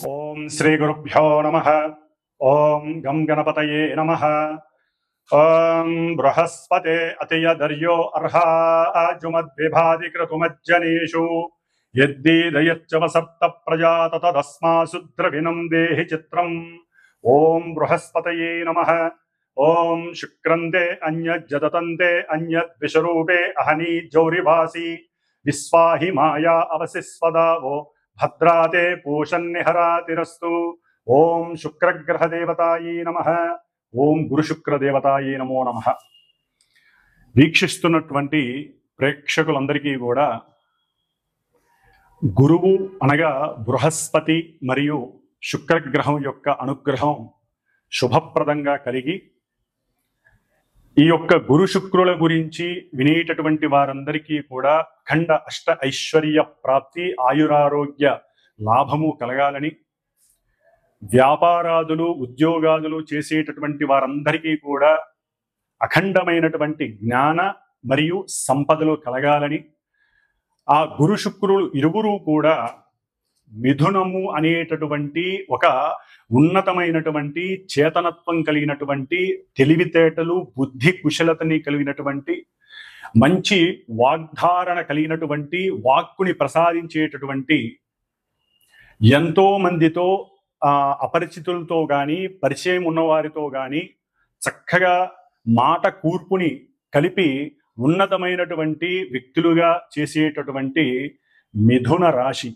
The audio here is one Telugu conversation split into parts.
ఓం శ్రీ గురుభ్యో నమః. ఓం గం గణపతయే నమః. ఓం బృహస్పతే అతియదర్యో అర్హాజుమద్విభాతి క్రతుమజ్జనేషు యద్దీదయచ్చవ సప్త ప్రజాత తదస్మాసు ద్రవిణం దేహి చిత్రం. ఓం బృహస్పతయే నమః. ఓం శుక్రంతే అన్యజ్జదతంతే అన్యద్విషరూపే అహనీ జౌరివాసి విశ్వాహి మాయా అవసిస్వదావో భద్రాతే పూషన్నిహరాతిరస్తు. ఓం శుక్రగ్రహదేవతాయే నమః. ఓం గురుశుక్రదేవతాయే నమో నమః. వీక్షిస్తున్నటువంటి ప్రేక్షకులందరికీ కూడా గురువు అనగా బృహస్పతి మరియు శుక్రగ్రహం యొక్క అనుగ్రహం శుభప్రదంగా కలిగి ఈ యొక్క గురు శుక్రుల గురించి వినేటటువంటి వారందరికీ కూడా అఖండ అష్ట ఐశ్వర్య ప్రాప్తి, ఆయురారోగ్య లాభము కలగాలని, వ్యాపారాదులు ఉద్యోగాదులు చేసేటటువంటి వారందరికీ కూడా అఖండమైనటువంటి జ్ఞాన మరియు సంపదలు కలగాలని, ఆ గురు శుక్రులు ఇరువురు కూడా మిథునము అనేటటువంటి ఒక ఉన్నతమైనటువంటి చేతనత్వం కలిగినటువంటి, తెలివితేటలు బుద్ధి కుశలతని కలిగినటువంటి, మంచి వాగ్ధారణ కలిగినటువంటి, వాక్కుని ప్రసాదించేటటువంటి, ఎంతో మందితో అపరిచితులతో కానీ పరిచయం ఉన్నవారితో కానీ చక్కగా మాట కూర్పుని కలిపి ఉన్నతమైనటువంటి వ్యక్తులుగా చేసేటటువంటి మిథున రాశి.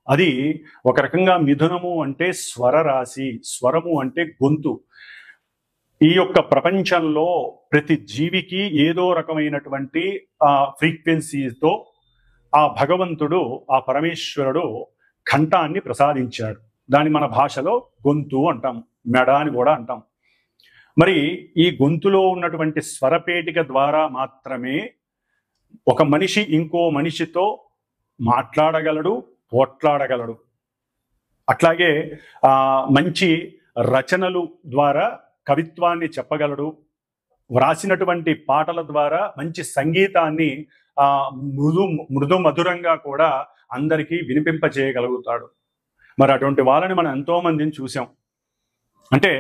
అది ఒక రకంగా మిథునము అంటే స్వర రాశి, స్వరము అంటే గొంతు. ఈ యొక్క ప్రపంచంలో ప్రతి జీవికి ఏదో రకమైనటువంటి ఫ్రీక్వెన్సీతో ఆ భగవంతుడు, ఆ పరమేశ్వరుడు కంఠాన్ని ప్రసాదించాడు. దాన్ని మన భాషలో గొంతు అంటాం, మెడ అని కూడా అంటాం. మరి ఈ గొంతులో ఉన్నటువంటి స్వరపేటిక ద్వారా మాత్రమే ఒక మనిషి ఇంకో మనిషితో మాట్లాడగలడు, పోట్లాడగలడు. అట్లాగే మంచి రచనలు ద్వారా కవిత్వాన్ని చెప్పగలడు. వ్రాసినటువంటి పాటల ద్వారా మంచి సంగీతాన్ని మృదు మధురంగా కూడా అందరికీ వినిపింపజేయగలుగుతాడు. మరి అటువంటి వాళ్ళని మనం ఎంతో మందిని చూసాం. అంటే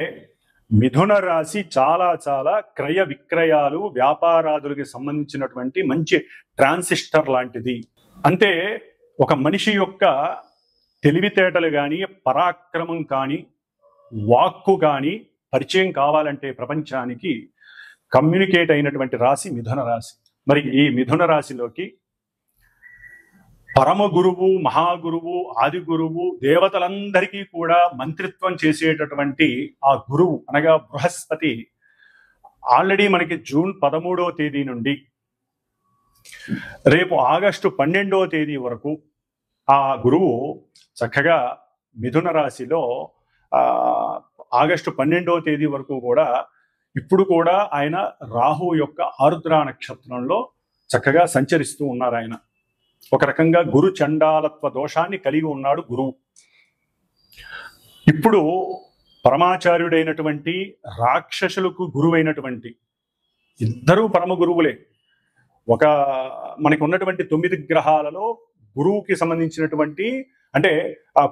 మిథున రాశి చాలా చాలా క్రయ విక్రయాలు, వ్యాపారాదులకి సంబంధించినటువంటి మంచి ట్రాన్సిస్టర్ లాంటిది. అంటే ఒక మనిషి యొక్క తెలివితేటలు కానీ, పరాక్రమం కానీ, వాక్కు కానీ పరిచయం కావాలంటే ప్రపంచానికి కమ్యూనికేట్ అయినటువంటి రాశి మిథున రాశి. మరి ఈ మిథున రాశిలోకి పరమ గురువు, మహాగురువు, ఆది గురువు, దేవతలందరికీ కూడా మంత్రిత్వం చేసేటటువంటి ఆ గురువు అనగా బృహస్పతి ఆల్రెడీ మనకి జూన్ 13వ తేదీ నుండి రేపు ఆగస్టు 12వ తేదీ వరకు ఆ గురువు చక్కగా మిథున రాశిలో ఆగస్టు 12వ తేదీ వరకు కూడా ఇప్పుడు కూడా ఆయన రాహు యొక్క ఆరుద్ర నక్షత్రంలో చక్కగా సంచరిస్తూ ఉన్నారు. ఆయన ఒక రకంగా గురు చండాలత్వ దోషాన్ని కలిగి ఉన్నాడు గురువు. ఇప్పుడు పరమాచార్యుడైనటువంటి రాక్షసులకు గురువైనటువంటి ఇద్దరూ పరమ గురువులే. ఒక మనకు ఉన్నటువంటి 9 గ్రహాలలో గురువుకి సంబంధించినటువంటి, అంటే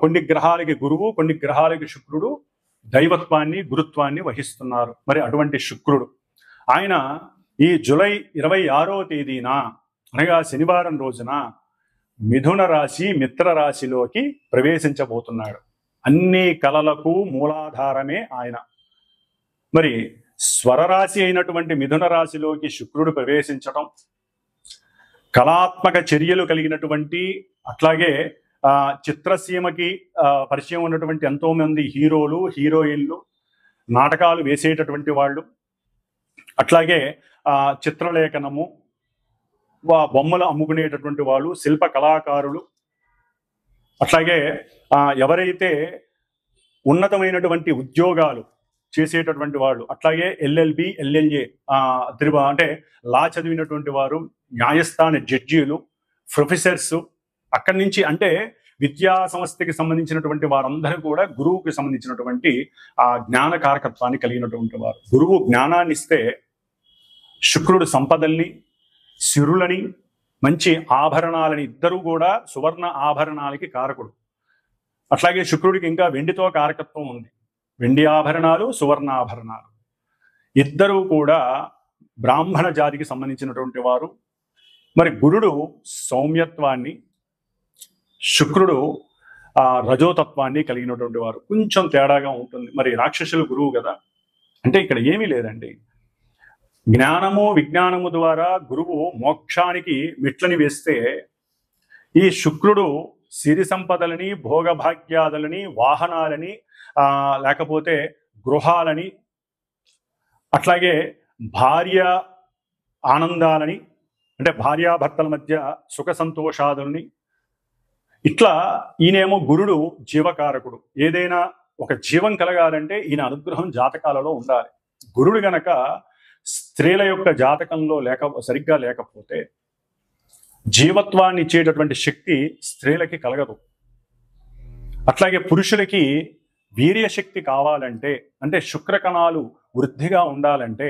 కొన్ని గ్రహాలకి గురువు, కొన్ని గ్రహాలకి శుక్రుడు దైవత్వాన్ని, గురుత్వాన్ని వహిస్తున్నారు. మరి అటువంటి శుక్రుడు ఆయన ఈ జూలై 26వ తేదీన అనగా శనివారం రోజున మిథున రాశి మిత్ర రాశిలోకి ప్రవేశించబోతున్నాడు. అన్ని కళలకు మూలాధారమే ఆయన. మరి స్వరరాశి అయినటువంటి మిథున రాశిలోకి శుక్రుడు ప్రవేశించటం, కళాత్మక చర్యలు కలిగినటువంటి, అట్లాగే చిత్రసీమకి పరిచయం ఉన్నటువంటి ఎంతో మంది హీరోలు, హీరోయిన్లు, నాటకాలు వేసేటటువంటి వాళ్ళు, అట్లాగే చిత్రలేఖనము, బొమ్మలు అమ్ముకునేటటువంటి వాళ్ళు, శిల్ప కళాకారులు, అట్లాగే ఎవరైతే ఉన్నతమైనటువంటి ఉద్యోగాలు చేసేటటువంటి వాళ్ళు, అట్లాగే ఎల్ఎల్బి, ఎల్ఎల్ఏ అంటే లా చదివినటువంటి వారు, న్యాయస్థాన జడ్జీలు, ప్రొఫెసర్స్, అక్కడి నుంచి అంటే విద్యా సంస్థకి సంబంధించినటువంటి వారందరూ కూడా గురువుకి సంబంధించినటువంటి ఆ జ్ఞాన కారకత్వాన్ని కలిగినటువంటి వారు. గురువు జ్ఞానాన్ని ఇస్తే శుక్రుడు సంపదల్ని, సిరులని, మంచి ఆభరణాలని, ఇద్దరు కూడా సువర్ణ ఆభరణాలకి కారకుడు. అట్లాగే శుక్రుడికి ఇంకా వెండితో కారకత్వం ఉంది. వెండి ఆభరణాలు, సువర్ణాభరణాలు. ఇద్దరూ కూడా బ్రాహ్మణ జాతికి సంబంధించినటువంటి వారు. మరి గురుడు సౌమ్యత్వాన్ని, శుక్రుడు రజోతత్వాన్ని కలిగినటువంటి వారు. కొంచెం తేడాగా ఉంటుంది. మరి రాక్షసులు గురువు కదా, అంటే ఇక్కడ ఏమీ లేదండి. జ్ఞానము విజ్ఞానము ద్వారా గురువు మోక్షానికి మెట్లని వేస్తే, ఈ శుక్రుడు సిరి సంపదలని, భోగభాగ్యాదులని, వాహనాలని, లేకపోతే గృహాలని, అట్లాగే భార్య ఆనందాలని, అంటే భార్యాభర్తల మధ్య సుఖ సంతోషాదుల్ని, ఇట్లా ఈయనేమో గురుడు జీవకారకుడు. ఏదైనా ఒక జీవం కలగాలంటే ఈయన అనుగ్రహం జాతకాలలో ఉండాలి. గురుడు గనక స్త్రీల యొక్క జాతకంలో సరిగ్గా లేకపోతే జీవత్వాన్ని ఇచ్చేటటువంటి శక్తి స్త్రీలకి కలగదు. అట్లాగే పురుషులకి వీర్యశక్తి కావాలంటే, అంటే శుక్రకణాలు వృద్ధిగా ఉండాలంటే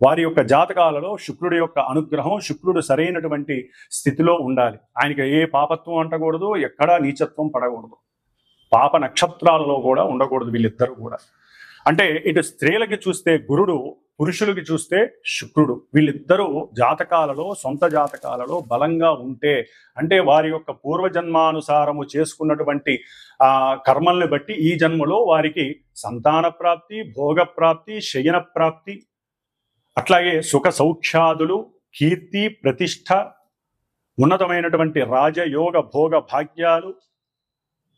వారి యొక్క జాతకాలలో శుక్రుడి యొక్క అనుగ్రహం, శుక్రుడు సరైనటువంటి స్థితిలో ఉండాలి. ఆయనకి ఏ పాపత్వం అంటకూడదు, ఎక్కడా నీచత్వం పడకూడదు, పాప నక్షత్రాలలో కూడా ఉండకూడదు వీళ్ళిద్దరూ కూడా. అంటే ఇటు స్త్రీలకి చూస్తే గురుడు, పురుషులకి చూస్తే శుక్రుడు. వీళ్ళిద్దరూ జాతకాలలో, సొంత జాతకాలలో బలంగా ఉంటే, అంటే వారి యొక్క పూర్వజన్మానుసారము చేసుకున్నటువంటి కర్మల్ని బట్టి ఈ జన్మలో వారికి సంతాన ప్రాప్తి, భోగప్రాప్తి, శయన ప్రాప్తి, అట్లాగే సుఖ సౌఖ్యాదులు, కీర్తి, ప్రతిష్ట, ఉన్నతమైనటువంటి రాజయోగ భోగ భాగ్యాలు,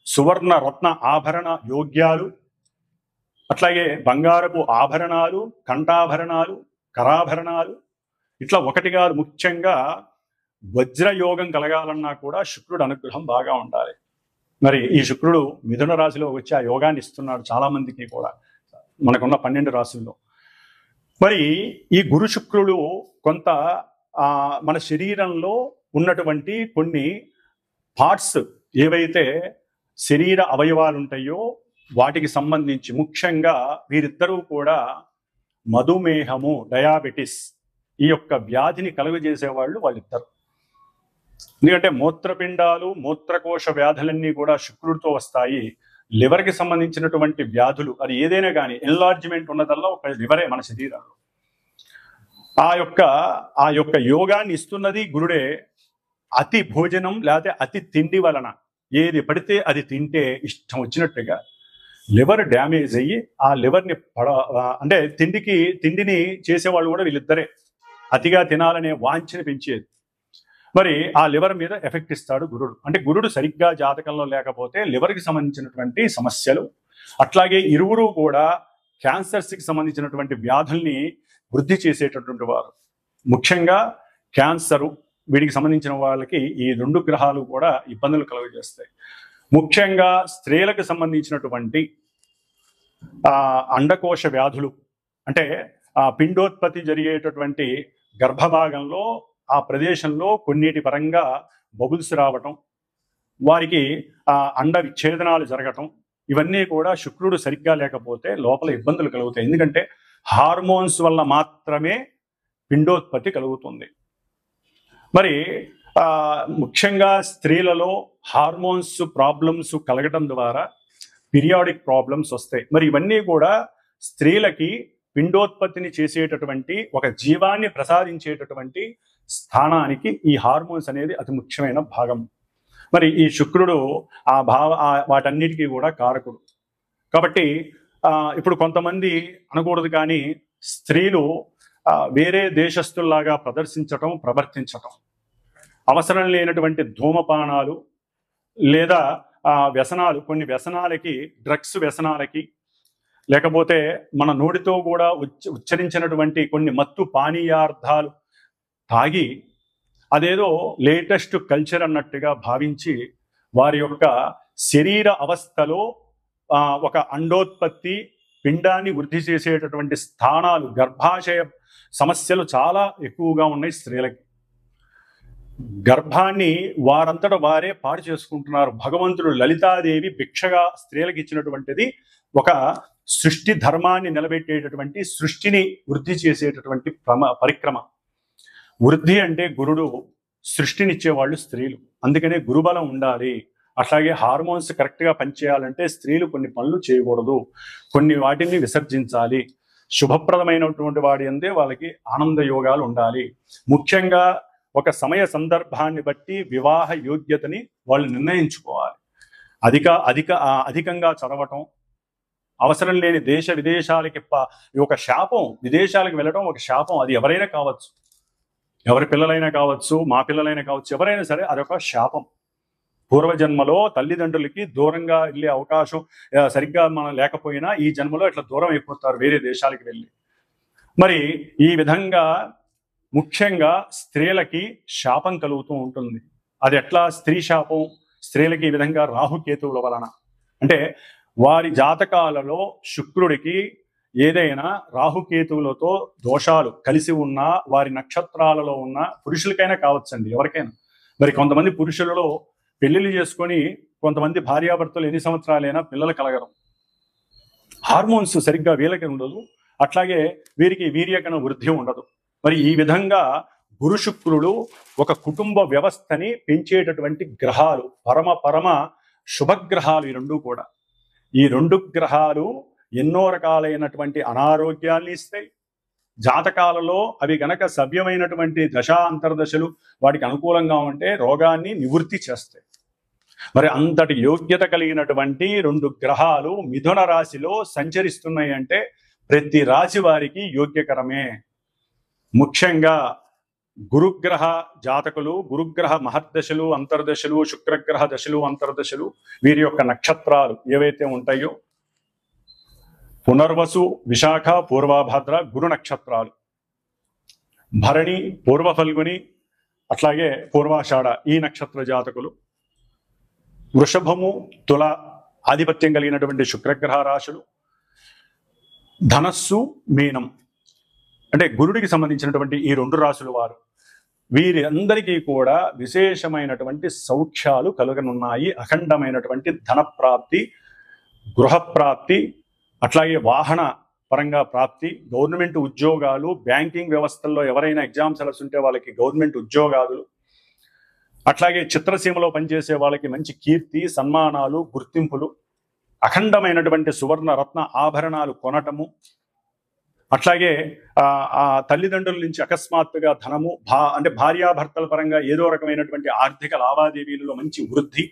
సువర్ణ రత్న ఆభరణ యోగ్యాలు, అట్లాగే బంగారపు ఆభరణాలు, కంఠాభరణాలు, కరాభరణాలు, ఇట్లా ఒకటి కాదు, ముఖ్యంగా వజ్రయోగం కలగాలన్నా కూడా శుక్రుడు అనుగ్రహం బాగా ఉండాలి. మరి ఈ శుక్రుడు మిథున రాశిలో వచ్చి ఆ యోగాన్ని ఇస్తున్నాడు చాలా మందికి కూడా, మనకున్న 12 రాశుల్లో. మరి ఈ గురు శుక్రుడు కొంత మన శరీరంలో ఉన్నటువంటి కొన్ని పార్ట్స్, ఏవైతే శరీర అవయవాలు ఉంటాయో వాటికి సంబంధించి, ముఖ్యంగా వీరిద్దరూ కూడా మధుమేహము, డయాబెటిస్, ఈ యొక్క వ్యాధిని కలుగజేసేవాళ్ళు వాళ్ళిద్దరు. ఎందుకంటే మూత్రపిండాలు, మూత్రకోశ వ్యాధులన్నీ కూడా శుక్రుడితో వస్తాయి. లివర్కి సంబంధించినటువంటి వ్యాధులు, అది ఏదైనా కానీ ఎన్లార్జ్మెంట్ ఉన్నదల్లా ఒక లివరే మన శరీరంలో. ఆ యొక్క యోగాన్ని ఇస్తున్నది గురుడే. అతి భోజనం లేకపోతే అతి తిండి వలన ఏది పడితే అది తింటే ఇష్టం వచ్చినట్టుగా లివర్ డ్యామేజ్ అయ్యి ఆ లివర్ని అంటే తిండిని చేసేవాళ్ళు కూడా వీళ్ళిద్దరే. అతిగా తినాలనే వాంఛని పెంచేది. మరి ఆ లివర్ మీద ఎఫెక్ట్ ఇస్తాడు గురుడు. అంటే గురుడు సరిగ్గా జాతకంలో లేకపోతే లివర్కి సంబంధించినటువంటి సమస్యలు, అట్లాగే ఇరువురు కూడా క్యాన్సర్స్కి సంబంధించినటువంటి వ్యాధుల్ని వృద్ధి చేసేటటువంటి వారు. ముఖ్యంగా క్యాన్సరు, వీడికి సంబంధించిన వాళ్ళకి ఈ 2 గ్రహాలు కూడా ఇబ్బందులు కలుగజేస్తాయి. ముఖ్యంగా స్త్రీలకు సంబంధించినటువంటి అండకోశ వ్యాధులు, అంటే పిండోత్పత్తి జరిగేటటువంటి గర్భభాగంలో ఆ ప్రదేశంలో కొన్నిటి పరంగా బబుల్స్ రావటం, వారికి అండ విచ్ఛేదనాలు జరగటం, ఇవన్నీ కూడా శుక్రుడు సరిగ్గా లేకపోతే లోపల ఇబ్బందులు కలుగుతాయి. ఎందుకంటే హార్మోన్స్ వల్ల మాత్రమే పిండోత్పత్తి కలుగుతుంది. మరి ముఖ్యంగా స్త్రీలలో హార్మోన్స్ ప్రాబ్లమ్స్ కలగటం ద్వారా పీరియాడిక్ ప్రాబ్లమ్స్ వస్తాయి. మరి ఇవన్నీ కూడా స్త్రీలకి పిండోత్పత్తిని చేసేటటువంటి, ఒక జీవాన్ని ప్రసాదించేటటువంటి స్థానానికి ఈ హార్మోన్స్ అనేది అతి ముఖ్యమైన భాగం. మరి ఈ శుక్రుడు వాటన్నిటికీ కూడా కారకుడు. కాబట్టి ఇప్పుడు కొంతమంది అనకూడదు కానీ స్త్రీలు వేరే దేశస్తుల్లాగా ప్రవర్తించటం, అవసరం లేనటువంటి ధూమపానాలు లేదా వ్యసనాలు, కొన్ని వ్యసనాలకి, డ్రగ్స్ వ్యసనాలకి, లేకపోతే మన నోటితో కూడా ఉచ్చరించినటువంటి కొన్ని మత్తు పానీయార్థాలు తాగి అదేదో లేటెస్ట్ కల్చర్ అన్నట్టుగా భావించి వారి యొక్క శరీర అవస్థలో ఒక అండోత్పత్తి, పిండాన్ని వృద్ధి చేసేటటువంటి స్థానాలు, గర్భాశయ సమస్యలు చాలా ఎక్కువగా ఉన్నాయి స్త్రీలకి. గర్భాన్ని వారంతట వారే పాడు చేసుకుంటున్నారు. భగవంతుడు లలితాదేవి భిక్షగా స్త్రీలకు ఇచ్చినటువంటిది ఒక సృష్టి ధర్మాన్ని నిలబెట్టేటటువంటి, సృష్టిని వృద్ధి చేసేటటువంటి పరిక్రమ. వృద్ధి అంటే గురుడు, సృష్టినిచ్చేవాళ్ళు స్త్రీలు. అందుకనే గురుబలం ఉండాలి. అట్లాగే హార్మోన్స్ కరెక్ట్గా పనిచేయాలంటే స్త్రీలు కొన్ని పనులు చేయకూడదు, కొన్ని వాటిని విసర్జించాలి. శుభప్రదమైనటువంటి వాడి అందే వాళ్ళకి ఆనంద యోగాలు ఉండాలి. ముఖ్యంగా ఒక సమయ సందర్భాన్ని బట్టి వివాహ యోగ్యతని వాళ్ళు నిర్ణయించుకోవాలి. అధికంగా చదవటం, అవసరం లేని దేశ విదేశాలకి ఒక శాపం. విదేశాలకు వెళ్ళడం ఒక శాపం. అది ఎవరైనా కావచ్చు, ఎవరి పిల్లలైనా కావచ్చు, మా పిల్లలైనా కావచ్చు, ఎవరైనా సరే అదొక శాపం. పూర్వజన్మలో తల్లిదండ్రులకి దూరంగా వెళ్ళే అవకాశం సరిగ్గా మనం లేకపోయినా ఈ జన్మలో ఇట్లా దూరం అయిపోతారు వేరే దేశాలకు వెళ్ళి. మరి ఈ విధంగా ముఖ్యంగా స్త్రీలకి శాపం కలుగుతూ ఉంటుంది. అది ఎట్లా స్త్రీ శాపం? స్త్రీలకి ఈ విధంగా రాహుకేతువుల వలన, అంటే వారి జాతకాలలో శుక్రుడికి ఏదైనా రాహుకేతువులతో దోషాలు కలిసి ఉన్నా, వారి నక్షత్రాలలో ఉన్న పురుషులకైనా కావచ్చండి, ఎవరికైనా. మరి కొంతమంది పురుషులలో పెళ్లిళ్ళు చేసుకొని కొంతమంది భార్యాభర్తలు ఎన్ని సంవత్సరాలైనా పిల్లలు కలగడం, హార్మోన్స్ సరిగ్గా వీళ్ళకి ఉండదు, అట్లాగే వీరికి వీర్యకణ వృద్ధి ఉండదు. మరి ఈ విధంగా గురు శుక్రుడు ఒక కుటుంబ వ్యవస్థని పెంచేటటువంటి గ్రహాలు, పరమ శుభగ్రహాలు ఈ రెండు కూడా. ఈ రెండు గ్రహాలు ఎన్నో రకాలైనటువంటి అనారోగ్యాన్ని ఇస్తాయి. జాతకాలలో అవి గనక సవ్యమైనటువంటి దశా అంతర్దశలు వాటికి అనుకూలంగా ఉంటే రోగాన్ని నివృత్తి చేస్తాయి. మరి అంతటి యోగ్యత కలిగినటువంటి రెండు గ్రహాలు మిథున రాశిలో సంచరిస్తున్నాయి అంటే ప్రతి రాశి వారికి యోగ్యకరమే. ముఖ్యంగా గురుగ్రహ జాతకులు, గురుగ్రహ మహర్దశలు, అంతర్దశలు, శుక్రగ్రహ దశలు, అంతర్దశలు, వీరి యొక్క నక్షత్రాలు ఏవైతే ఉంటాయో పునర్వసు, విశాఖ, పూర్వభద్ర గురు నక్షత్రాలు, భరణి, పూర్వ ఫల్గుని, అట్లాగే పూర్వాషాఢ ఈ నక్షత్ర జాతకులు, వృషభము, తుల ఆధిపత్యం కలిగినటువంటి శుక్రగ్రహ రాశులు, ధనస్సు, మీనం అంటే గురుడికి సంబంధించినటువంటి ఈ రెండు రాశుల వారు, వీరందరికీ కూడా విశేషమైనటువంటి సౌఖ్యాలు కలుగనున్నాయి. అఖండమైనటువంటి ధనప్రాప్తి, గృహప్రాప్తి, అట్లాగే వాహన పరంగా ప్రాప్తి, గవర్నమెంట్ ఉద్యోగాలు, బ్యాంకింగ్ వ్యవస్థల్లో ఎవరైనా ఎగ్జామ్స్ ఉంటే వాళ్ళకి గవర్నమెంట్ ఉద్యోగాలు, అట్లాగే చిత్రసీమలో పనిచేసే వాళ్ళకి మంచి కీర్తి, సన్మానాలు, గుర్తింపులు, అఖండమైనటువంటి సువర్ణ రత్న ఆభరణాలు కొనటము, అట్లాగే ఆ తల్లిదండ్రుల నుంచి అకస్మాత్తుగా ధనము, అంటే భార్యాభర్తల పరంగా ఏదో రకమైనటువంటి ఆర్థిక లావాదేవీలలో మంచి వృద్ధి,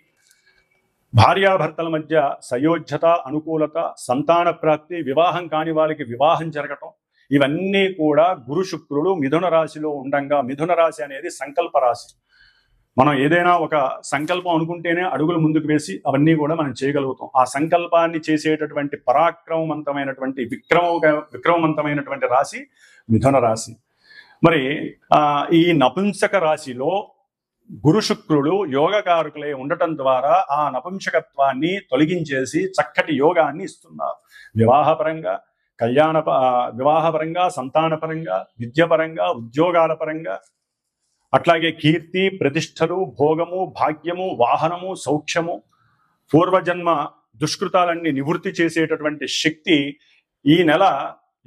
భార్యాభర్తల మధ్య సయోధ్యత, అనుకూలత, సంతాన ప్రాప్తి, వివాహం కాని వాళ్ళకి వివాహం జరగటం, ఇవన్నీ కూడా గురు శుక్రుడు మిథున రాశిలో ఉండంగా. మిథున రాశి అనేది సంకల్ప రాశి. మనం ఏదైనా ఒక సంకల్పం అనుకుంటేనే అడుగులు ముందుకు వేసి అవన్నీ కూడా మనం చేయగలుగుతాం. ఆ సంకల్పాన్ని చేసేటటువంటి పరాక్రమవంతమైనటువంటి విక్రమవంతమైనటువంటి రాశి మిథున రాశి. మరి ఈ నపుంసక రాశిలో గురు శుక్రుడు యోగకారకులై ఉండటం ద్వారా ఆ నపుంసకత్వాన్ని తొలగించేసి చక్కటి యోగాన్ని ఇస్తున్నారు. వివాహపరంగా, వివాహపరంగా, సంతానపరంగా, విద్యపరంగా, ఉద్యోగాల పరంగా, అట్లాగే కీర్తి, ప్రతిష్టలు, భోగము, భాగ్యము, వాహనము, సౌఖ్యము, పూర్వజన్మ దుష్కృతాలన్నీ నివృత్తి చేసేటటువంటి శక్తి ఈ నెల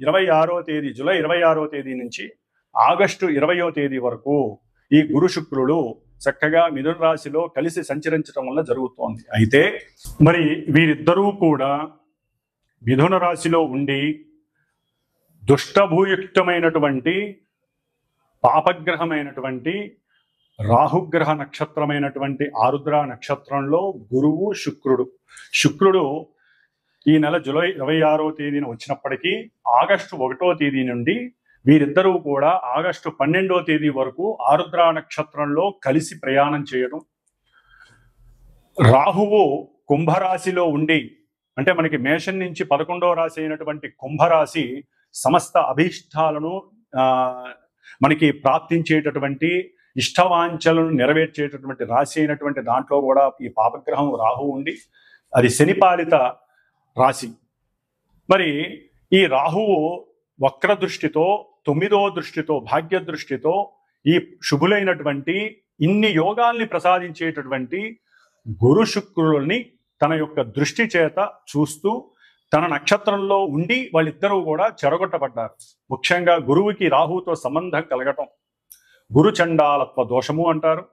26వ తేదీ, జూలై 26వ తేదీ నుంచి ఆగస్టు 20వ తేదీ వరకు ఈ గురు శుక్రుడు చక్కగా మిథున రాశిలో కలిసి సంచరించడం వల్ల జరుగుతోంది. అయితే మరి వీరిద్దరూ కూడా మిథున రాశిలో ఉండి దుష్టభూయుక్తమైనటువంటి పాపగ్రహమైనటువంటి రాహుగ్రహ నక్షత్రమైనటువంటి ఆరుద్ర నక్షత్రంలో గురువు శుక్రుడు ఈ నెల జూలై 26వ తేదీన వచ్చినప్పటికీ ఆగస్టు 1వ తేదీ నుండి వీరిద్దరూ కూడా ఆగస్టు 12వ తేదీ వరకు ఆరుద్ర నక్షత్రంలో కలిసి ప్రయాణం చేయడం. రాహువు కుంభరాశిలో ఉండి, అంటే మనకి మేషం నుంచి 11వ రాశి అయినటువంటి కుంభరాశి సమస్త అభీష్టాలను మనకి ప్రాప్తించేటటువంటి, ఇష్టవాంఛలను నెరవేర్చేటటువంటి రాశి అయినటువంటి దాంట్లో కూడా ఈ పాపగ్రహం రాహు ఉండి అది శనిపాలిత రాశి. మరి ఈ రాహువు వక్ర దృష్టితో, 9వ దృష్టితో, భాగ్య దృష్టితో ఈ శుభులైనటువంటి ఇన్ని యోగాల్ని ప్రసాదించేటటువంటి గురు శుక్రుల్ని తన యొక్క దృష్టి చేత చూస్తూ తన నక్షత్రంలో ఉండి వాళ్ళిద్దరూ కూడా చెరగొట్టబడ్డారు. ముఖ్యంగా గురువుకి రాహుతో సంబంధం కలగటం గురు చండాలత్వ దోషము అంటారు.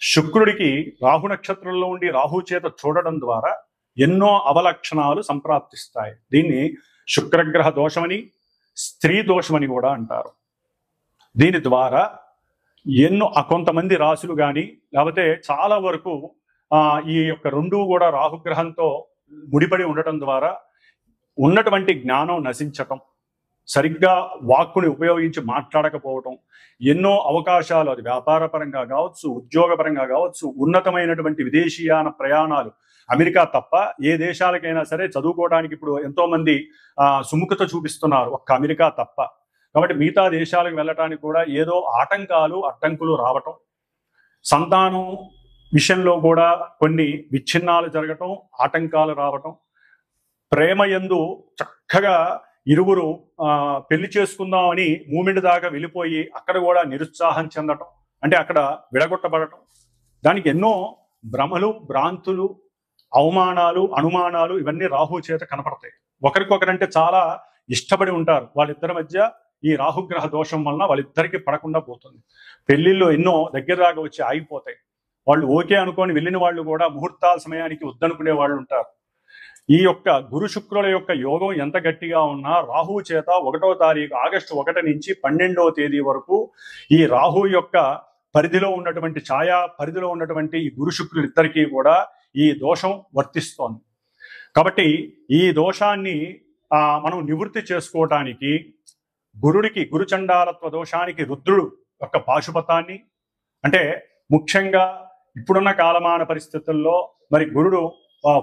శుక్రుడికి రాహు నక్షత్రంలో ఉండి రాహు చేత చూడడం ద్వారా ఎన్నో అవలక్షణాలు సంప్రాప్తిస్తాయి. దీన్ని శుక్రగ్రహ దోషమని, స్త్రీ దోషమని కూడా అంటారు. దీని ద్వారా ఎన్నో కొంతమంది రాశులు కానీ లేకపోతే చాలా వరకు ఈ యొక్క రెండూ కూడా రాహుగ్రహంతో ముడిపడి ఉండటం ద్వారా ఉన్నటువంటి జ్ఞానం నశించటం, సరిగ్గా వాక్కుని ఉపయోగించి మాట్లాడకపోవటం, ఎన్నో అవకాశాలు అది వ్యాపారపరంగా కావచ్చు, ఉద్యోగపరంగా కావచ్చు, ఉన్నతమైనటువంటి విదేశీయాన ప్రయాణాలు, అమెరికా తప్ప ఏ దేశాలకైనా సరే చదువుకోవడానికి ఇప్పుడు ఎంతో మంది సుముఖత చూపిస్తున్నారు, ఒక్క అమెరికా తప్ప. కాబట్టి మిగతా దేశాలకు వెళ్ళటానికి కూడా ఏదో ఆటంకాలు అడ్డంకులు రావటం, సంతానం విషయంలో కూడా కొన్ని విచ్ఛిన్నాలు జరగటం, ఆటంకాలు రావటం, ప్రేమయందు చక్కగా ఇరువురు పెళ్లి చేసుకుందామని మూమెంట్ దాకా వెళ్ళిపోయి అక్కడ కూడా నిరుత్సాహం చెందటం, అంటే అక్కడ విడగొట్టబడటం, దానికి ఎన్నో భ్రమలు, భ్రాంతులు, అవమానాలు, అనుమానాలు ఇవన్నీ రాహు చేత కనపడతాయి. ఒకరికొకరంటే చాలా ఇష్టపడి ఉంటారు, వాళ్ళిద్దరి మధ్య ఈ రాహుగ్రహ దోషం వలన వాళ్ళిద్దరికి పడకుండా పోతుంది. పెళ్లిళ్ళు ఎన్నో దగ్గర దాకా వచ్చి ఆగిపోతాయి. వాళ్ళు ఓకే అనుకొని వెళ్ళిన వాళ్ళు కూడా ముహూర్తాల సమయానికి వద్దనుకునే వాళ్ళు ఉంటారు. ఈ యొక్క గురు శుక్రుల యొక్క యోగం ఎంత గట్టిగా ఉన్నా రాహు చేత 1వ తారీఖు ఆగస్టు 1 నుంచి 12వ తేదీ వరకు ఈ రాహు యొక్క పరిధిలో ఉన్నటువంటి ఛాయా పరిధిలో ఉన్నటువంటి ఈ గురు శుక్రులు ఇద్దరికీ కూడా ఈ దోషం వర్తిస్తోంది. కాబట్టి ఈ దోషాన్ని మనం నివృత్తి చేసుకోవటానికి గురుడికి, గురుచండాలత్వ దోషానికి రుద్రుడు యొక్క పాశుపతాన్ని, అంటే ముఖ్యంగా ఇప్పుడున్న కాలమాన పరిస్థితుల్లో మరి గురుడు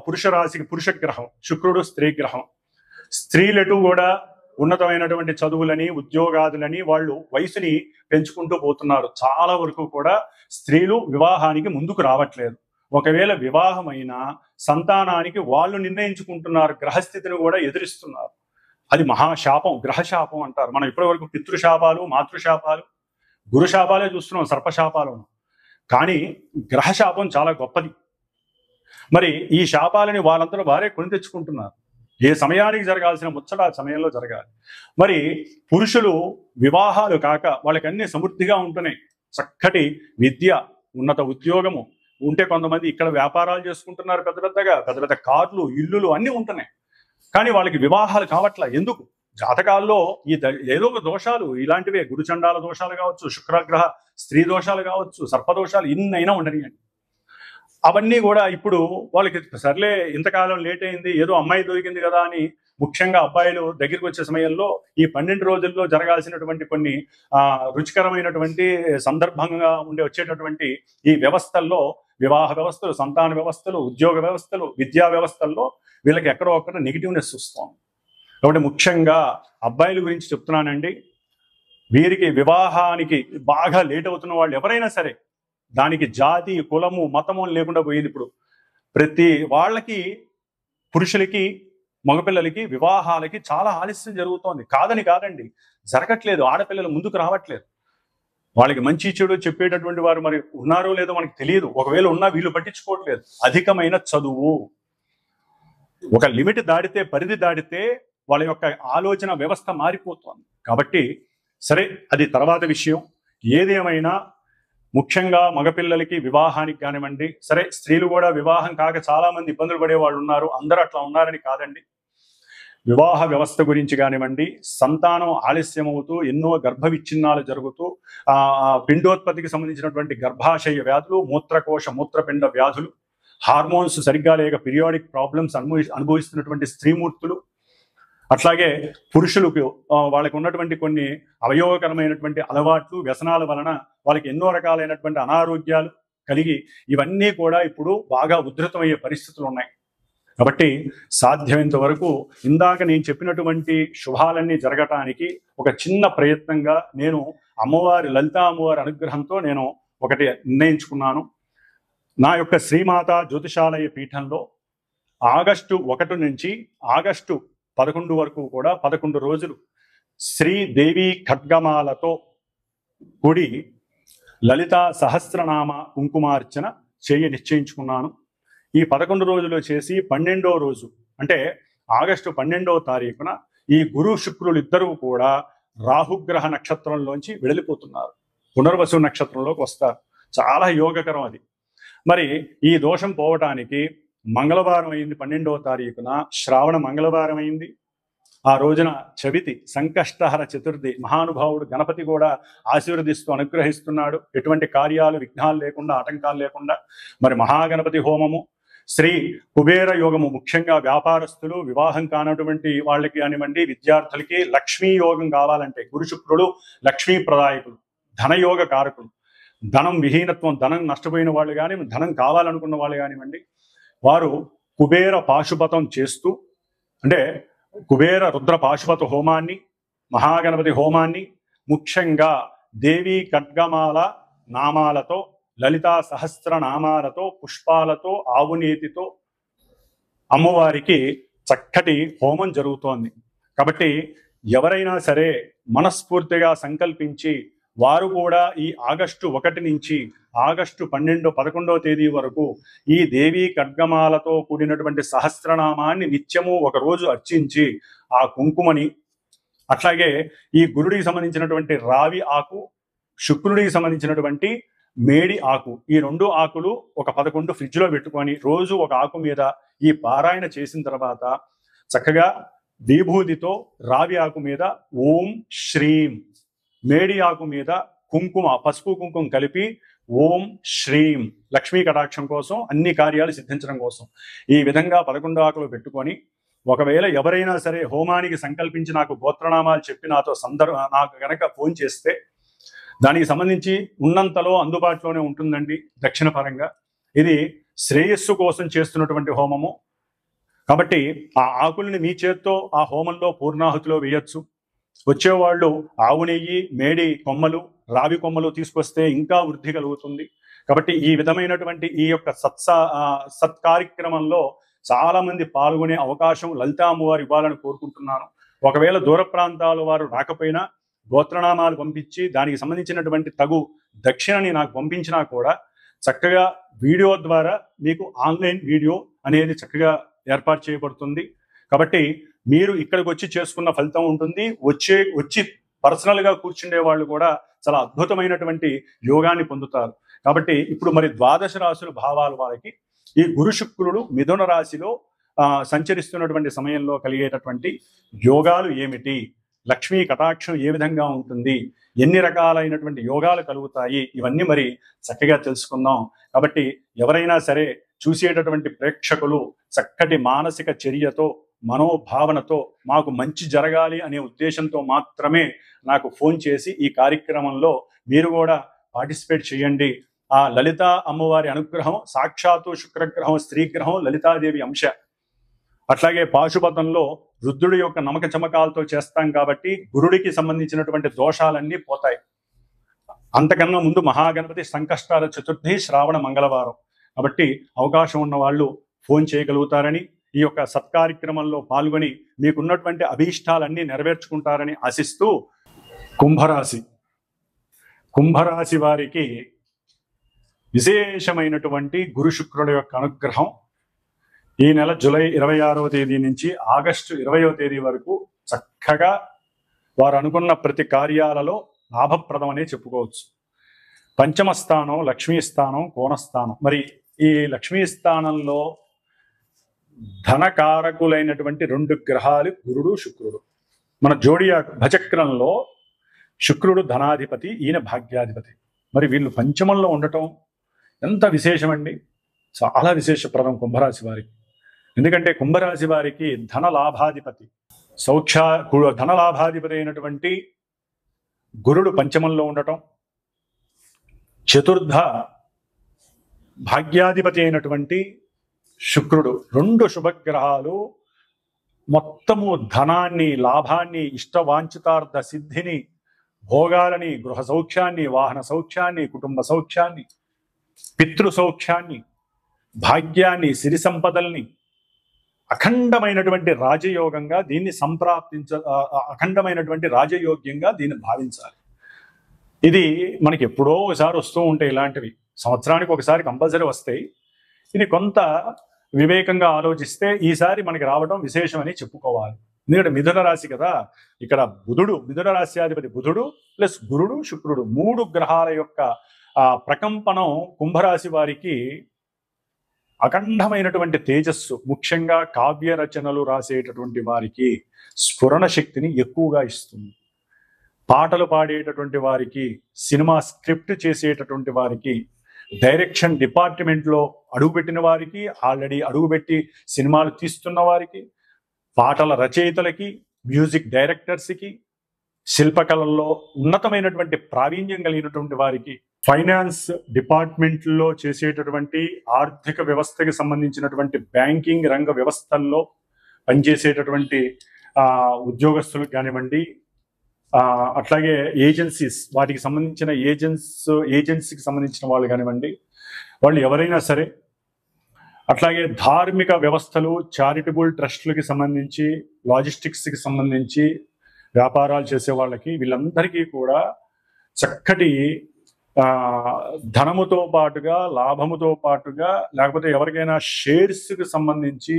పురుష రాశికి పురుష గ్రహం, శుక్రుడు స్త్రీ గ్రహం. స్త్రీలటు కూడా ఉన్నతమైనటువంటి చదువులని, ఉద్యోగాదులని వాళ్ళు వయసుని పెంచుకుంటూ పోతున్నారు. చాలా వరకు కూడా స్త్రీలు వివాహానికి ముందుకు రావట్లేదు. ఒకవేళ వివాహమైనా సంతానానికి వాళ్ళు నిర్ణయించుకుంటున్నారు, గ్రహస్థితిని కూడా ఎదురిస్తున్నారు. అది మహాశాపం, గ్రహశాపం అంటారు. మనం ఇప్పటి వరకు పితృశాపాలు, మాతృశాపాలు, గురుశాపాలే చూస్తున్నాం, సర్పశాపాలు. కానీ గ్రహశాపం చాలా గొప్పది. మరి ఈ శాపాలని వాళ్ళందరూ వారే కొని తెచ్చుకుంటున్నారు. ఏ సమయానికి జరగాల్సిన ముచ్చట ఆ సమయంలో జరగాలి. మరి పురుషులు వివాహాలు కాక వాళ్ళకి అన్ని సమృద్ధిగా ఉంటున్నాయి. చక్కటి విద్య, ఉన్నత ఉద్యోగము ఉంటే, కొంతమంది ఇక్కడ వ్యాపారాలు చేసుకుంటున్నారు, పెద్ద పెద్ద కార్లు, ఇల్లులు అన్నీ ఉంటున్నాయి. కానీ వాళ్ళకి వివాహాలు కావట్లా. ఎందుకు? జాతకాల్లో ఈ ఏదో ఒక దోషాలు ఇలాంటివే, గురుచండాల దోషాలు కావచ్చు, శుక్రగ్రహ స్త్రీ దోషాలు కావచ్చు, సర్పదోషాలు ఇన్నైనా ఉండనియండి. అవన్నీ కూడా ఇప్పుడు వాళ్ళకి సర్లే ఇంతకాలం లేట్ అయింది, ఏదో అమ్మాయి దొరికింది కదా అని, ముఖ్యంగా అబ్బాయిలు దగ్గరికి వచ్చే సమయంలో ఈ 12 రోజుల్లో జరగాల్సినటువంటి కొన్ని రుచికరమైనటువంటి సందర్భంగా వచ్చేటటువంటి ఈ వ్యవస్థల్లో, వివాహ వ్యవస్థలు, సంతాన వ్యవస్థలు, ఉద్యోగ వ్యవస్థలు, విద్యా వ్యవస్థల్లో వీళ్ళకి ఎక్కడో ఒక్కడ నెగిటివ్నెస్ వస్తాం. కాబట్టి ముఖ్యంగా అబ్బాయిల గురించి చెప్తున్నానండి. వీరికి వివాహానికి బాగా లేట్ అవుతున్న వాళ్ళు ఎవరైనా సరే, దానికి జాతి, కులము, మతము లేకుండా పోయింది. ఇప్పుడు ప్రతి వాళ్ళకి, పురుషులకి, మగపిల్లలకి వివాహాలకి చాలా ఆలస్యం జరుగుతోంది. కాదండి, జరగట్లేదు. ఆడపిల్లలు ముందుకు రావట్లేదు. వాళ్ళకి మంచి చెడు చెప్పేటటువంటి వారు మరి ఉన్నారో లేదో మనకి తెలియదు. ఒకవేళ ఉన్నా వీళ్ళు పట్టించుకోవట్లేదు. అధికమైన చదువు, ఒక లిమిట్ దాటితే, పరిధి దాటితే వాళ్ళ యొక్క ఆలోచన వ్యవస్థ మారిపోతుంది. కాబట్టి సరే, అది తర్వాత విషయం. ఏదేమైనా ముఖ్యంగా మగపిల్లలకి వివాహానికి కానివ్వండి, సరే స్త్రీలు కూడా వివాహం కాక చాలా మంది ఇబ్బందులు పడే వాళ్ళు ఉన్నారు. అందరూ అట్లా ఉన్నారని కాదండి. వివాహ వ్యవస్థ గురించి కానివ్వండి, సంతానం ఆలస్యం అవుతూ ఎన్నో గర్భ విచ్ఛిన్నాలు జరుగుతూ పిండోత్పత్తికి సంబంధించినటువంటి గర్భాశయ వ్యాధులు, మూత్రకోశ మూత్రపిండ వ్యాధులు, హార్మోన్స్ సరిగ్గా లేక పీరియాడిక్ ప్రాబ్లమ్స్ అనుభవిస్తున్నటువంటి స్త్రీమూర్తులు, అట్లాగే పురుషులకు వాళ్ళకి ఉన్నటువంటి కొన్ని అవయోగకరమైనటువంటి అలవాట్లు, వ్యసనాల వలన వాళ్ళకి ఎన్నో రకాలైనటువంటి అనారోగ్యాలు కలిగి ఇవన్నీ కూడా ఇప్పుడు బాగా ఉధృతమయ్యే పరిస్థితులు ఉన్నాయి. కాబట్టి సాధ్యమైనంత వరకు ఇందాక నేను చెప్పినటువంటి శుభాలన్నీ జరగటానికి ఒక చిన్న ప్రయత్నంగా నేను అమ్మవారి, లలితా అమ్మవారి అనుగ్రహంతో నేను ఒకటి నిర్ణయించుకున్నాను. నా యొక్క శ్రీమాత జ్యోతిషాలయ పీఠంలో ఆగస్టు 1 నుంచి ఆగస్టు 11 వరకు కూడా 11 రోజులు శ్రీదేవి ఖడ్గమాలతో కూడి లలితా సహస్రనామ కుంకుమార్చన నిశ్చయించుకున్నాను. ఈ 11 రోజులు చేసి 12వ రోజు, అంటే ఆగస్టు 12వ తారీఖున ఈ గురు శుక్రులు ఇద్దరూ కూడా రాహుగ్రహ నక్షత్రంలోంచి వెడలిపోతున్నారు, పునర్వసు నక్షత్రంలోకి వస్తారు. చాలా యోగకరం అది. మరి ఈ దోషం పోవటానికి మంగళవారం అయింది, 12వ తారీఖున శ్రావణ మంగళవారం అయింది. ఆ రోజున చవితి, సంకష్టహర చతుర్థి, మహానుభావుడు గణపతి కూడా ఆశీర్వదిస్తూ అనుగ్రహిస్తున్నాడు. ఎటువంటి కార్యాలు విఘ్నాలు లేకుండా, ఆటంకాలు లేకుండా. మరి మహాగణపతి హోమము, శ్రీ కుబేర యోగము, ముఖ్యంగా వ్యాపారస్తులు, వివాహం కానటువంటి వాళ్ళకి కానివ్వండి, విద్యార్థులకి లక్ష్మీ యోగం కావాలంటే గురు శుక్రుడు లక్ష్మీ ప్రదాయకులు, ధనయోగ కారకులు. ధనం విహీనత్వం, ధనం నష్టపోయిన వాళ్ళు కానీ, ధనం కావాలనుకున్న వాళ్ళు కానివ్వండి, వారు కుబేర పాశుపతం చేస్తూ, అంటే కుబేర రుద్ర పాశుపత హోమాన్ని, మహాగణపతి హోమాన్ని, ముఖ్యంగా దేవీ ఖడ్గమాల నామాలతో, లలితా సహస్ర నామాలతో, పుష్పాలతో, ఆవునేతితో అమ్మవారికి చక్కటి హోమం జరుగుతోంది. కాబట్టి ఎవరైనా సరే మనస్ఫూర్తిగా సంకల్పించి వారు కూడా ఈ ఆగస్టు 1 నుంచి ఆగస్టు 11వ తేదీ వరకు ఈ దేవీ ఖడ్గమాలతో కూడినటువంటి సహస్రనామాన్ని నిత్యము ఒకరోజు అర్చించి ఆ కుంకుమని, అట్లాగే ఈ గురుడికి సంబంధించినటువంటి రావి ఆకు, శుక్రుడికి సంబంధించినటువంటి మేడి ఆకు, ఈ 2 ఆకులు ఒక 11 ఫ్రిడ్జ్లో పెట్టుకొని రోజు ఒక ఆకు మీద ఈ పారాయణ చేసిన తర్వాత చక్కగా విభూతితో రావి ఆకు మీద ఓం శ్రీం, మేడి ఆకు మీద కుంకుమ, పసుపు కుంకుమ కలిపి ఓం శ్రీం, లక్ష్మీ కటాక్షం కోసం, అన్ని కార్యాలు సిద్ధించడం కోసం ఈ విధంగా 11 ఆకులు పెట్టుకొని, ఒకవేళ ఎవరైనా సరే హోమానికి సంకల్పించి నాకు గోత్రనామాలు చెప్పి నాకు గనక ఫోన్ చేస్తే దానికి సంబంధించి ఉన్నంతలో అందుబాటులోనే ఉంటుందండి. దక్షిణ పరంగా ఇది శ్రేయస్సు కోసం చేస్తున్నటువంటి హోమము కాబట్టి ఆ ఆకుల్ని మీ చేత్తో ఆ హోమంలో పూర్ణాహుతిలో వేయొచ్చు. వచ్చేవాళ్ళు ఆవు నెయ్యి, మేడి కొమ్మలు, రావి కొమ్మలు తీసుకొస్తే ఇంకా వృద్ధి కలుగుతుంది. కాబట్టి ఈ విధమైనటువంటి ఈ యొక్క సత్కార్యక్రమంలో చాలా మంది పాల్గొనే అవకాశం లలితా అమ్మవారు ఇవ్వాలని కోరుకుంటున్నాను. ఒకవేళ దూర ప్రాంతాల వారు రాకపోయినా గోత్రనామాలు పంపించి దానికి సంబంధించినటువంటి తగు దక్షిణని నాకు పంపించినా కూడా చక్కగా వీడియో ద్వారా మీకు ఆన్లైన్ వీడియో అనేది చక్కగా ఏర్పాటు చేయబడుతుంది. కాబట్టి మీరు ఇక్కడికి వచ్చి చేసుకున్న ఫలితం ఉంటుంది. వచ్చి పర్సనల్గా కూర్చుండే వాళ్ళు కూడా చాలా అద్భుతమైనటువంటి యోగాన్ని పొందుతారు. కాబట్టి ఇప్పుడు మరి ద్వాదశ రాశుల భావాల వారికి ఈ గురు శుక్రుడు మిథున రాశిలో సంచరిస్తున్నటువంటి సమయంలో కలిగేటటువంటి యోగాలు ఏమిటి, లక్ష్మీ కటాక్షం ఏ విధంగా ఉంటుంది, ఎన్ని రకాలైనటువంటి యోగాలు కలుగుతాయి, ఇవన్నీ మరి చక్కగా తెలుసుకుందాం. కాబట్టి ఎవరైనా సరే చూసేటటువంటి ప్రేక్షకులు చక్కటి మానసిక చర్యతో, మనోభావనతో మాకు మంచి జరగాలి అనే ఉద్దేశంతో మాత్రమే నాకు ఫోన్ చేసి ఈ కార్యక్రమంలో మీరు కూడా పార్టిసిపేట్ చేయండి. ఆ లలితా అమ్మవారి అనుగ్రహం, సాక్షాత్తు శుక్రగ్రహం, స్త్రీగ్రహం, లలితాదేవి అంశ. అట్లాగే పాశుపతంలో రుద్రుడి యొక్క నమక చమకాలతో చేస్తాం కాబట్టి గురుడికి సంబంధించినటువంటి దోషాలన్నీ పోతాయి. అంతకన్నా ముందు మహాగణపతి సంకష్టాల చతుర్థి, శ్రావణ మంగళవారం. కాబట్టి అవకాశం ఉన్న వాళ్ళు ఫోన్ చేయగలుగుతారని, ఈ యొక్క సత్కార్యక్రమంలో పాల్గొని మీకున్నటువంటి అభీష్టాలన్నీ నెరవేర్చుకుంటారని ఆశిస్తూ, కుంభరాశి వారికి విశేషమైనటువంటి గురు శుక్రుల యొక్క అనుగ్రహం ఈ నెల జూలై 26వ తేదీ నుంచి ఆగస్టు 20వ తేదీ వరకు చక్కగా వారు అనుకున్న ప్రతి కార్యాలలో లాభప్రదం అనే చెప్పుకోవచ్చు. పంచమ స్థానం, లక్ష్మీ స్థానం, కోణస్థానం. మరి ఈ లక్ష్మీ స్థానంలో ధనకారకులైనటువంటి 2 గ్రహాలు గురుడు, శుక్రుడు. మన జోడియా భచక్రంలో శుక్రుడు ధనాధిపతి, ఈయన భాగ్యాధిపతి. మరి వీళ్ళు పంచమంలో ఉండటం ఎంత విశేషమండి, చాలా విశేషప్రదం కుంభరాశి వారికి. ఎందుకంటే కుంభరాశి వారికి ధనలాభాధిపతి, ధనలాభాధిపతి అయినటువంటి గురుడు పంచమంలో ఉండటం, చతుర్థ భాగ్యాధిపతి అయినటువంటి శుక్రుడు, 2 శుభగ్రహాలు మొత్తము ధనాన్ని, లాభాన్ని, ఇష్టవాంఛితార్థ సిద్ధిని, భోగాలని, గృహ సౌఖ్యాన్ని, వాహన సౌఖ్యాన్ని, కుటుంబ సౌఖ్యాన్ని, పితృ సౌఖ్యాన్ని, భాగ్యాన్ని, సిరి సంపదల్ని, అఖండమైనటువంటి రాజయోగంగా దీన్ని అఖండమైనటువంటి రాజయోగ్యంగా దీన్ని భావించాలి. ఇది మనకి ఎప్పుడో ఒకసారి వస్తూ ఉంటాయి, ఇలాంటివి సంవత్సరానికి ఒకసారి కంపల్సరీ వస్తాయి. ఇది కొంత వివేకంగా ఆలోచిస్తే ఈసారి మనకి రావడం విశేషమని చెప్పుకోవాలి. ఎందుకంటే మిథున రాశి కదా, ఇక్కడ బుధుడు, మిథున రాశ్యాధిపతి బుధుడు ప్లస్ గురుడు, శుక్రుడు, 3 గ్రహాల యొక్క ప్రకంపనం కుంభరాశి వారికి అఖండమైనటువంటి తేజస్సు, ముఖ్యంగా కావ్య రచనలు రాసేటటువంటి వారికి స్ఫురణ శక్తిని ఎక్కువగా ఇస్తుంది. పాటలు పాడేటటువంటి వారికి, సినిమా స్క్రిప్ట్ చేసేటటువంటి వారికి, డైరెక్షన్ డిపార్ట్మెంట్లో అడుగుపెట్టిన వారికి, ఆల్రెడీ అడుగుపెట్టి సినిమాలు తీస్తున్న వారికి, పాటల రచయితలకి, మ్యూజిక్ డైరెక్టర్స్కి, శిల్పకళల్లో ఉన్నతమైనటువంటి ప్రావీణ్యం కలిగినటువంటి వారికి, ఫైనాన్స్ డిపార్ట్మెంట్లో చేసేటటువంటి ఆర్థిక వ్యవస్థకి సంబంధించినటువంటి బ్యాంకింగ్ రంగ వ్యవస్థల్లో పనిచేసేటటువంటి ఉద్యోగస్తులకు కానివ్వండి, అట్లాగే ఏజెన్సీస్, వాటికి సంబంధించిన ఏజెన్సీకి సంబంధించిన వాళ్ళు కానివ్వండి, వాళ్ళు ఎవరైనా సరే, అట్లాగే ధార్మిక వ్యవస్థలు, చారిటబుల్ ట్రస్టులకి సంబంధించి, లాజిస్టిక్స్కి సంబంధించి వ్యాపారాలు చేసే వాళ్ళకి, వీళ్ళందరికీ కూడా చక్కటి ధనముతో పాటుగా, లాభముతో పాటుగా, లేకపోతే ఎవరికైనా షేర్స్కి సంబంధించి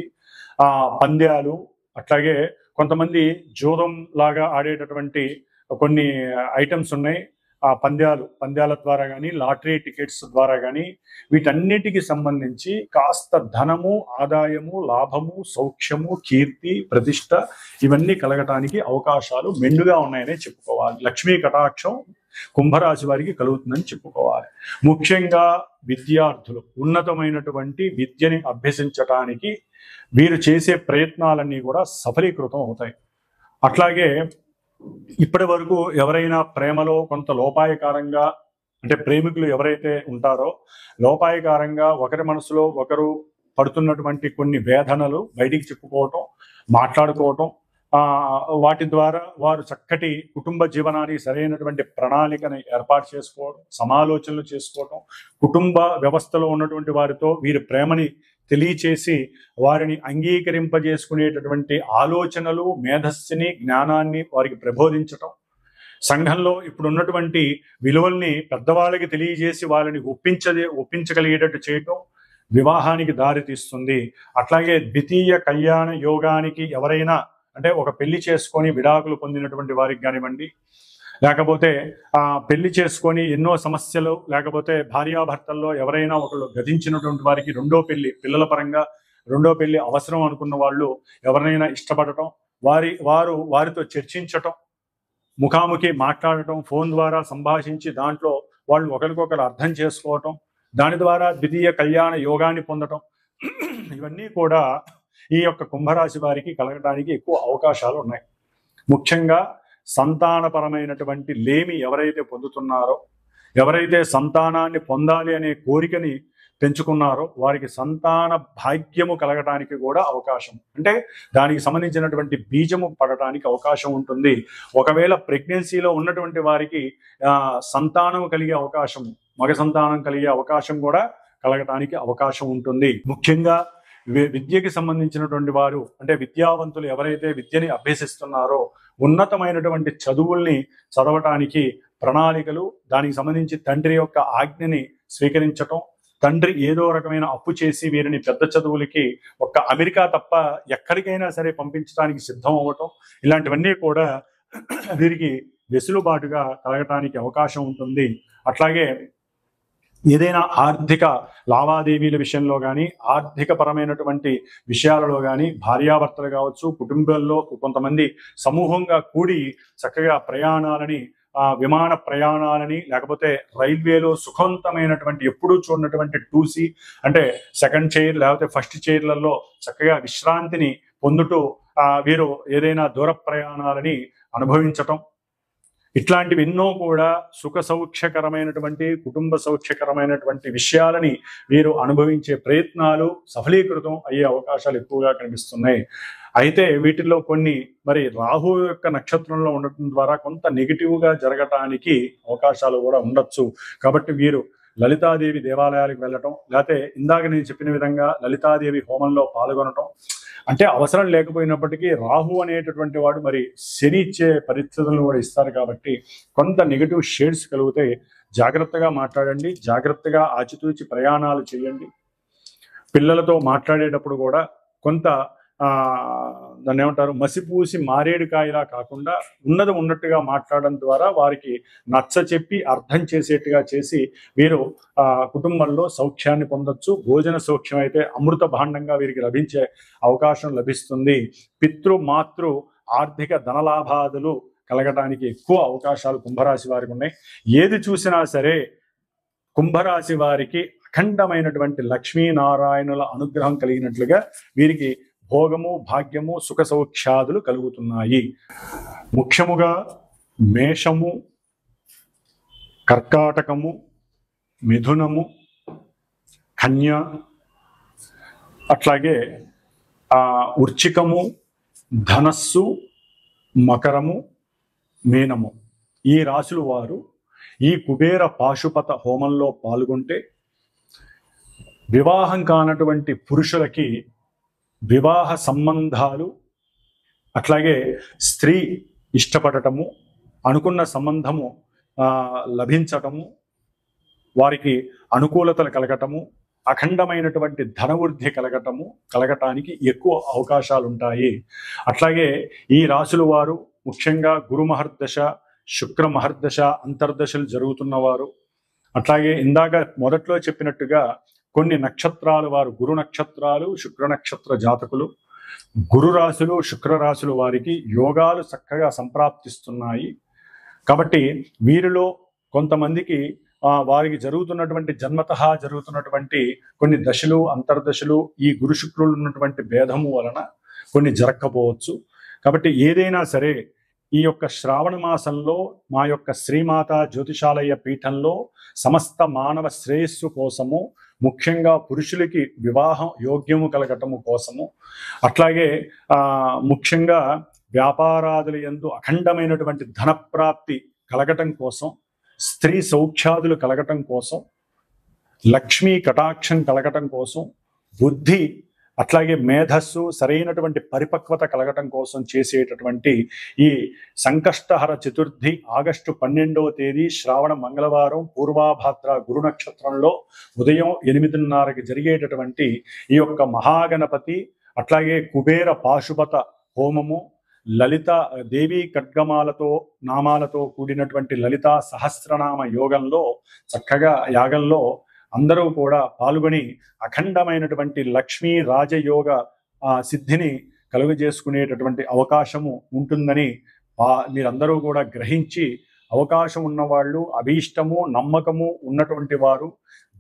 పంద్యాలు, అట్లాగే కొంతమంది జూదం లాగా ఆడేటటువంటి కొన్ని ఐటమ్స్ ఉన్నాయి. ఆ పంద్యాల ద్వారా కానీ, లాటరీ టికెట్స్ ద్వారా కానీ, వీటన్నిటికి సంబంధించి కాస్త ధనము, ఆదాయము, లాభము, సౌఖ్యము, కీర్తి, ప్రతిష్ట ఇవన్నీ కలగటానికి అవకాశాలు మెండుగా ఉన్నాయనే చెప్పుకోవాలి. లక్ష్మీ కటాక్షం కుంభరాశి వారికి కలుగుతుందని చెప్పుకోవాలి. ముఖ్యంగా విద్యార్థులు ఉన్నతమైనటువంటి విద్యని అభ్యసించటానికి వీరు చేసే ప్రయత్నాలన్నీ కూడా సఫలీకృతం అవుతాయి. అట్లాగే ఇప్పటి వరకు ఎవరైనా ప్రేమలో కొంత లోపాయకారంగా, అంటే ప్రేమికులు ఎవరైతే ఉంటారో లోపాయకారంగా ఒకరి మనసులో ఒకరు పడుతున్నటువంటి కొన్ని వేదనలు బయటికి చెప్పుకోవటం, మాట్లాడుకోవటం, వాటి ద్వారా వారు చక్కటి కుటుంబ జీవనానికి సరైనటువంటి ప్రణాళికని ఏర్పాటు చేసుకోవడం, సమాలోచనలు చేసుకోవటం, కుటుంబ వ్యవస్థలో ఉన్నటువంటి వారితో వీరి ప్రేమని తెలియచేసి వారిని అంగీకరింపజేసుకునేటటువంటి ఆలోచనలు, మేధస్సుని, జ్ఞానాన్ని వారికి ప్రబోధించటం, సంఘంలో ఇప్పుడు ఉన్నటువంటి విలువల్ని పెద్దవాళ్ళకి తెలియజేసి వాళ్ళని ఒప్పించగలిగేటట్టు చేయటం వివాహానికి దారి తీస్తుంది. అట్లాగే ద్వితీయ కళ్యాణ యోగానికి ఎవరైనా, అంటే ఒక పెళ్లి చేసుకొని విడాకులు పొందినటువంటి వారికి కానివ్వండి, లేకపోతే పెళ్లి చేసుకొని ఎన్నో సమస్యలు, లేకపోతే భార్యాభర్తల్లో ఎవరైనా ఒకళ్ళు గతించినటువంటి వారికి పిల్లల పరంగా రెండో పెళ్లి అవసరం అనుకున్న వాళ్ళు ఎవరినైనా ఇష్టపడటం, వారితో చర్చించటం, ముఖాముఖి మాట్లాడటం, ఫోన్ ద్వారా సంభాషించి దాంట్లో వాళ్ళు ఒకరికొకరు అర్థం చేసుకోవటం, దాని ద్వారా ద్వితీయ కళ్యాణ యోగాన్ని పొందటం, ఇవన్నీ కూడా ఈ యొక్క కుంభరాశి వారికి కలగడానికి ఎక్కువ అవకాశాలు ఉన్నాయి. ముఖ్యంగా సంతానపరమైనటువంటి లేమి ఎవరైతే పొందుతున్నారో, ఎవరైతే సంతానాన్ని పొందాలి అనే కోరికని పెంచుకున్నారో వారికి సంతాన భాగ్యము కలగటానికి కూడా అవకాశం, అంటే దానికి సంబంధించినటువంటి బీజము పడటానికి అవకాశం ఉంటుంది. ఒకవేళ ప్రెగ్నెన్సీలో ఉన్నటువంటి వారికి సంతానం కలిగే అవకాశం, మగ సంతానం కలిగే అవకాశం కూడా కలగటానికి అవకాశం ఉంటుంది. ముఖ్యంగా విద్యకి సంబంధించినటువంటి వారు, అంటే విద్యావంతులు ఎవరైతే విద్యని అభ్యసిస్తున్నారో ఉన్నతమైనటువంటి చదువుల్ని చదవటానికి ప్రణాళికలు, దానికి సంబంధించి తండ్రి యొక్క ఆజ్ఞని స్వీకరించటం, తండ్రి ఏదో రకమైన అప్పు చేసి వీరిని పెద్ద చదువులకి అమెరికా తప్ప ఎక్కడికైనా సరే పంపించడానికి సిద్ధం అవ్వటం, ఇలాంటివన్నీ కూడా వీరికి వెసులుబాటుగా కలగటానికి అవకాశం ఉంటుంది. అట్లాగే ఏదైనా ఆర్థిక లావాదేవీల విషయంలో కానీ, ఆర్థిక పరమైనటువంటి విషయాలలో కానీ, భార్యాభర్తలు కావచ్చు, కుటుంబాల్లో కొంతమంది సమూహంగా కూడి చక్కగా ప్రయాణాలని, విమాన ప్రయాణాలని, లేకపోతే రైల్వేలో సుఖవంతమైనటువంటి ఎప్పుడూ చూడనటువంటి 2C అంటే సెకండ్ చైర్ లేకపోతే ఫస్ట్ చైర్లలో చక్కగా విశ్రాంతిని పొందుతూ వీరు ఏదైనా దూర ప్రయాణాలని అనుభవించటం, ఇట్లాంటివి ఎన్నో కూడా సుఖ సౌఖ్యకరమైనటువంటి, కుటుంబ సౌఖ్యకరమైనటువంటి విషయాలని వీరు అనుభవించే ప్రయత్నాలు సఫలీకృతం అయ్యే అవకాశాలు ఎక్కువగా కనిపిస్తున్నాయి. అయితే వీటిల్లో కొన్ని మరి రాహు యొక్క నక్షత్రంలో ఉండటం ద్వారా కొంత నెగిటివ్గా జరగటానికి అవకాశాలు కూడా ఉండొచ్చు. కాబట్టి వీరు లలితాదేవి దేవాలయాలకు వెళ్ళటం, లేకపోతే ఇందాక నేను చెప్పిన విధంగా లలితాదేవి హోమంలో పాల్గొనటం, అంటే అవసరం లేకపోయినప్పటికీ రాహు అనేటటువంటి వాడు మరి శని ఇచ్చే పరిస్థితులను కూడా ఇస్తారు. కాబట్టి కొంత నెగిటివ్ షేడ్స్ కలిగితే జాగ్రత్తగా మాట్లాడండి, జాగ్రత్తగా ఆచితూచి ప్రయాణాలు చేయండి. పిల్లలతో మాట్లాడేటప్పుడు కూడా కొంత దాన్ని ఏమంటారు, మసిపూసి మారేడుకాయలా కాకుండా ఉన్నది ఉన్నట్టుగా మాట్లాడడం ద్వారా వారికి నచ్చ చెప్పి అర్థం చేసేట్టుగా చేసి వీరు కుటుంబంలో సౌఖ్యాన్ని పొందొచ్చు. భోజన సౌఖ్యం అయితే అమృత భాండంగా వీరికి లభించే అవకాశం లభిస్తుంది. పితృ మాతృ ఆర్థిక ధనలాభాదులు కలగటానికి ఎక్కువ అవకాశాలు కుంభరాశి వారికి ఉన్నాయి. ఏది చూసినా సరే కుంభరాశి వారికి అఖండమైనటువంటి లక్ష్మీనారాయణుల అనుగ్రహం కలిగినట్లుగా వీరికి భోగము, భాగ్యము, సుఖ సౌఖ్యాదులు కలుగుతున్నాయి. ముఖ్యముగా మేషము, కర్కాటకము, మిథునము, కన్య, అట్లాగే వృశ్చికము, ధనస్సు, మకరము, మీనము, ఈ రాశుల వారు ఈ కుబేర పాశుపత హోమంలో పాల్గొంటే వివాహం కానటువంటి పురుషులకి వివాహ సంబంధాలు, అట్లాగే స్త్రీ ఇష్టపడటము, అనుకున్న సంబంధము లభించటము, వారికి అనుకూలతలు కలగటము, అఖండమైనటువంటి ధనవృద్ధి కలగటానికి ఎక్కువ అవకాశాలు ఉంటాయి. అట్లాగే ఈ రాశుల వారు ముఖ్యంగా గురు మహర్దశ, శుక్ర మహర్దశ అంతర్దశలు జరుగుతున్నవారు, అట్లాగే ఇందాక మొదట్లో చెప్పినట్టుగా కొన్ని నక్షత్రాలు వారు గురు నక్షత్రాలు, శుక్ర నక్షత్ర జాతకులు, గురు రాశులు, శుక్ర రాశులు వారికి యోగాలు చక్కగా సంప్రాప్తిస్తున్నాయి. కాబట్టి వీరిలో కొంతమందికి వారికి జరుగుతున్నటువంటి జన్మతః జరుగుతున్నటువంటి కొన్ని దశలు, అంతర్దశలు ఈ గురు శుక్రులు ఉన్నటువంటి భేదము వలన కొన్ని జరగకపోవచ్చు. కాబట్టి ఏదైనా సరే ఈ యొక్క శ్రావణ మాసంలో మా యొక్క శ్రీమాత జ్యోతిషాలయ పీఠంలో సమస్త మానవ శ్రేయస్సు కోసము, ముఖ్యంగా పురుషులకి వివాహం యోగ్యము కలగటము కోసము, అట్లాగే ముఖ్యంగా వ్యాపారాదుల యందు అఖండమైనటువంటి ధనప్రాప్తి కలగటం కోసం, స్త్రీ సౌఖ్యాదులు కలగటం కోసం, లక్ష్మీ కటాక్షం కలగటం కోసం, బుద్ధి అట్లాగే మేధస్సు సరైనటువంటి పరిపక్వత కలగటం కోసం చేసేటటువంటి ఈ సంకష్టహర చతుర్థి ఆగస్టు 12వ తేదీ శ్రావణ మంగళవారం పూర్వాభాద్ర గురు నక్షత్రంలో ఉదయం 8:30కి జరిగేటటువంటి ఈ యొక్క మహాగణపతి అట్లాగే కుబేర పాశుపత హోమము, లలిత దేవీ ఖడ్గమాలతో నామాలతో కూడినటువంటి లలితా సహస్రనామ యోగంలో చక్కగా యాగంలో అందరూ కూడా పాల్గొని అఖండమైనటువంటి లక్ష్మీ రాజయోగ సిద్ధిని కలుగజేసుకునేటటువంటి అవకాశము ఉంటుందని మీరందరూ కూడా గ్రహించి, అవకాశం ఉన్నవాళ్ళు, అభీష్టము నమ్మకము ఉన్నటువంటి వారు,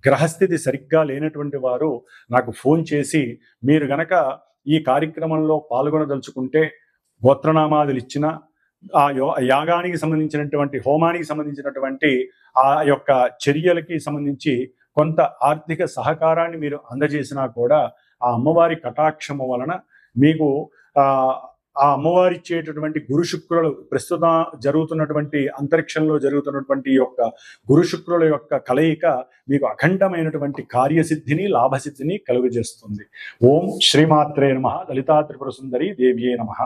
గ్రహస్థితి సరిగ్గా లేనటువంటి వారు నాకు ఫోన్ చేసి మీరు గనక ఈ కార్యక్రమంలో పాల్గొనదలుచుకుంటే గోత్రనామాదులు ఇచ్చిన ఆ యాగానికి సంబంధించినటువంటి హోమానికి సంబంధించినటువంటి ఆ యొక్క చర్యలకి సంబంధించి కొంత ఆర్థిక సహకారాన్ని మీరు అందజేసినా కూడా ఆ అమ్మవారి కటాక్షము వలన మీకు ఆ అమ్మవారి ఇచ్చేటటువంటి గురు శుక్రులు ప్రస్తుతం జరుగుతున్నటువంటి అంతరిక్షంలో జరుగుతున్నటువంటి యొక్క గురు శుక్రుల యొక్క కలయిక మీకు అఖండమైనటువంటి కార్యసిద్ధిని, లాభసిద్ధిని కలుగజేస్తుంది. ఓం శ్రీమాత్రే నమః. లలితా త్రిపుర సుందరి దేవ్యే నమః.